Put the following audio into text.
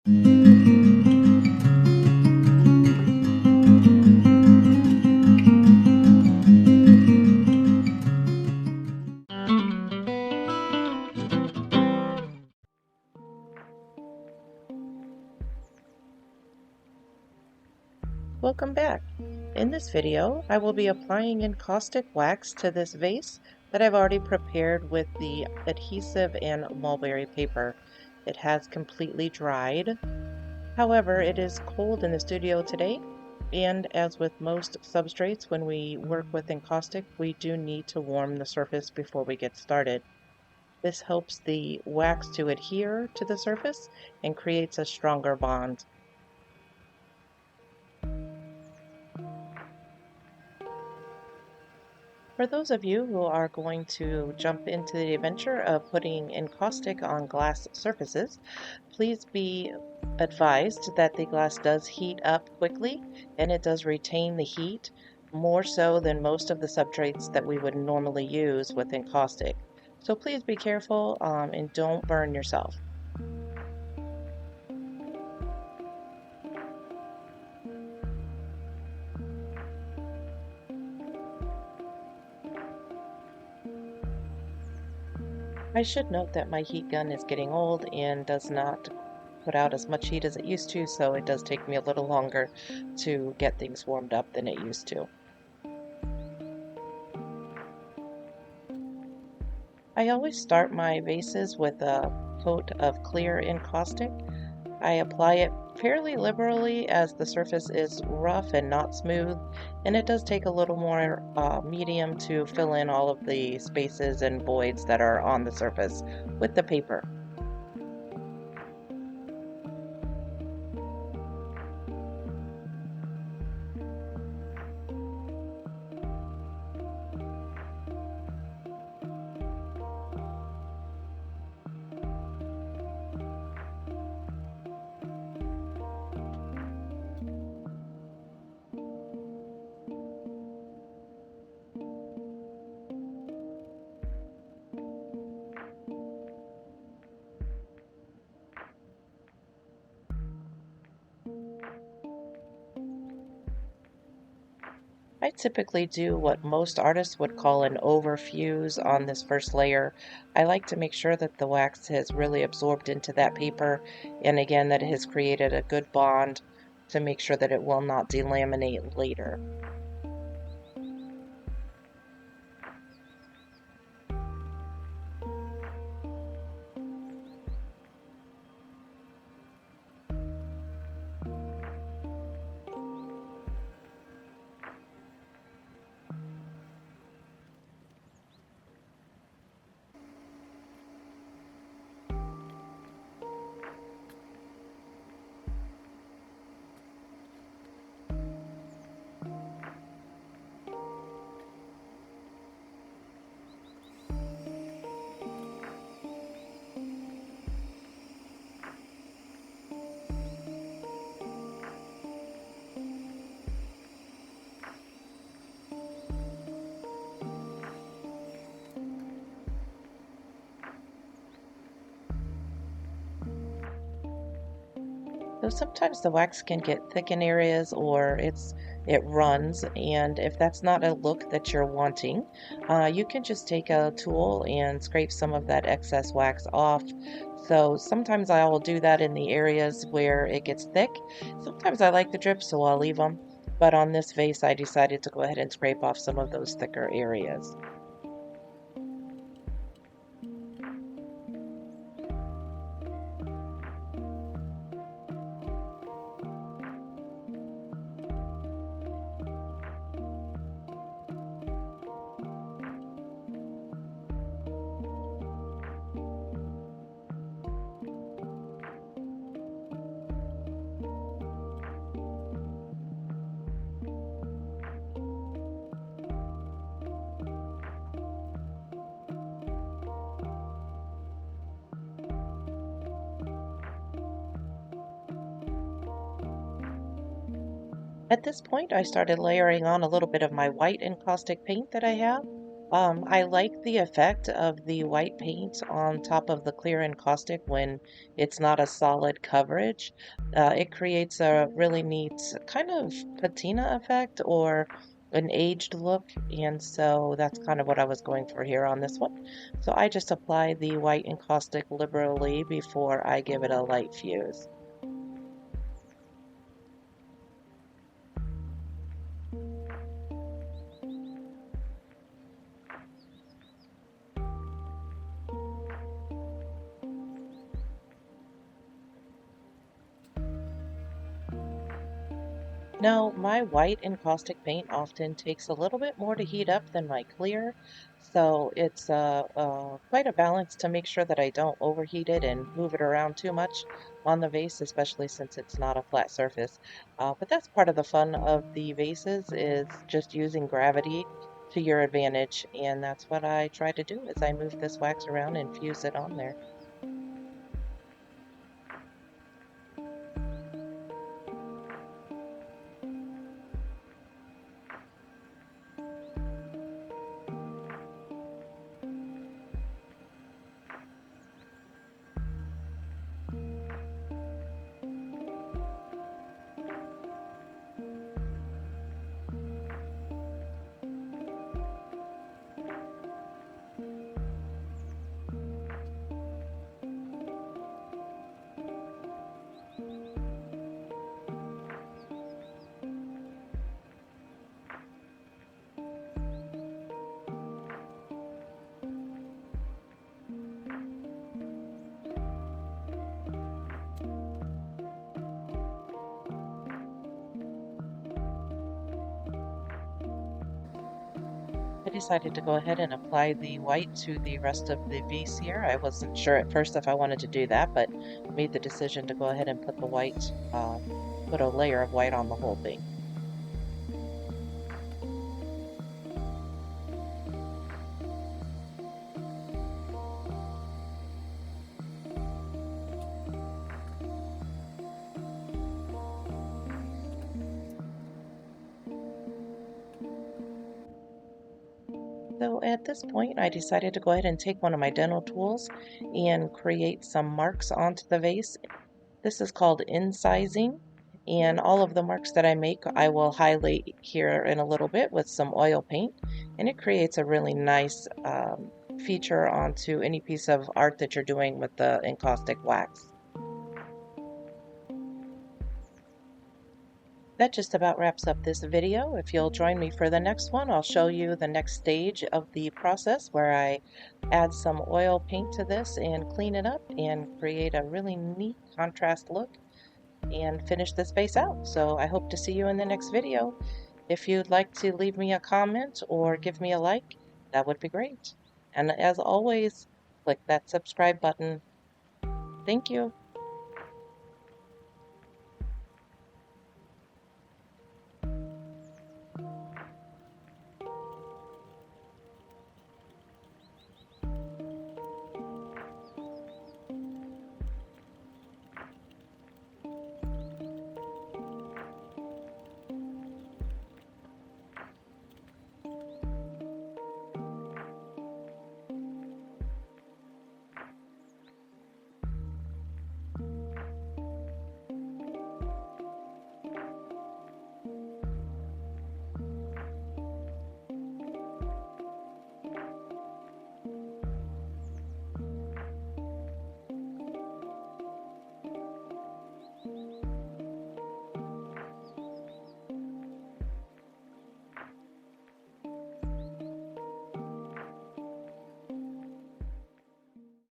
Welcome back. In this video, I will be applying encaustic wax to this vase that I've already prepared with the adhesive and mulberry paper. It has completely dried. However, it is cold in the studio today, and as with most substrates, when we work with encaustic, we do need to warm the surface before we get started. This helps the wax to adhere to the surface and creates a stronger bond. For those of you who are going to jump into the adventure of putting encaustic on glass surfaces, please be advised that the glass does heat up quickly and it does retain the heat more so than most of the substrates that we would normally use with encaustic. So please be careful and don't burn yourself. I should note that my heat gun is getting old and does not put out as much heat as it used to, so it does take me a little longer to get things warmed up than it used to. I always start my vases with a coat of clear encaustic. I apply it fairly liberally as the surface is rough and not smooth, and it does take a little more medium to fill in all of the spaces and voids that are on the surface with the paper. I typically do what most artists would call an overfuse on this first layer. I like to make sure that the wax has really absorbed into that paper, and again that it has created a good bond to make sure that it will not delaminate later. So sometimes the wax can get thick in areas or it runs, and if that's not a look that you're wanting, you can just take a tool and scrape some of that excess wax off. So sometimes I will do that in the areas where it gets thick. Sometimes I like the drip, so I'll leave them. But on this vase, I decided to go ahead and scrape off some of those thicker areas. At this point, I started layering on a little bit of my white encaustic paint that I have. I like the effect of the white paint on top of the clear encaustic when it's not a solid coverage. It creates a really neat kind of patina effect or an aged look, and so that's kind of what I was going for here on this one. So I just apply the white encaustic liberally before I give it a light fuse. Now, my white encaustic paint often takes a little bit more to heat up than my clear, so it's quite a balance to make sure that I don't overheat it and move it around too much on the vase, especially since it's not a flat surface. But that's part of the fun of the vases is just using gravity to your advantage, and that's what I try to do as I move this wax around and fuse it on there. I decided to go ahead and apply the white to the rest of the vase here. I wasn't sure at first if I wanted to do that, but made the decision to go ahead and put the white, put a layer of white on the whole thing. So at this point, I decided to go ahead and take one of my dental tools and create some marks onto the vase. This is called incising, and all of the marks that I make, I will highlight here in a little bit with some oil paint, and it creates a really nice feature onto any piece of art that you're doing with the encaustic wax. That just about wraps up this video. If you'll join me for the next one, I'll show you the next stage of the process where I add some oil paint to this and clean it up and create a really neat contrast look and finish this vase out. So I hope to see you in the next video. If you'd like to leave me a comment or give me a like, that would be great. And as always, click that subscribe button. Thank you.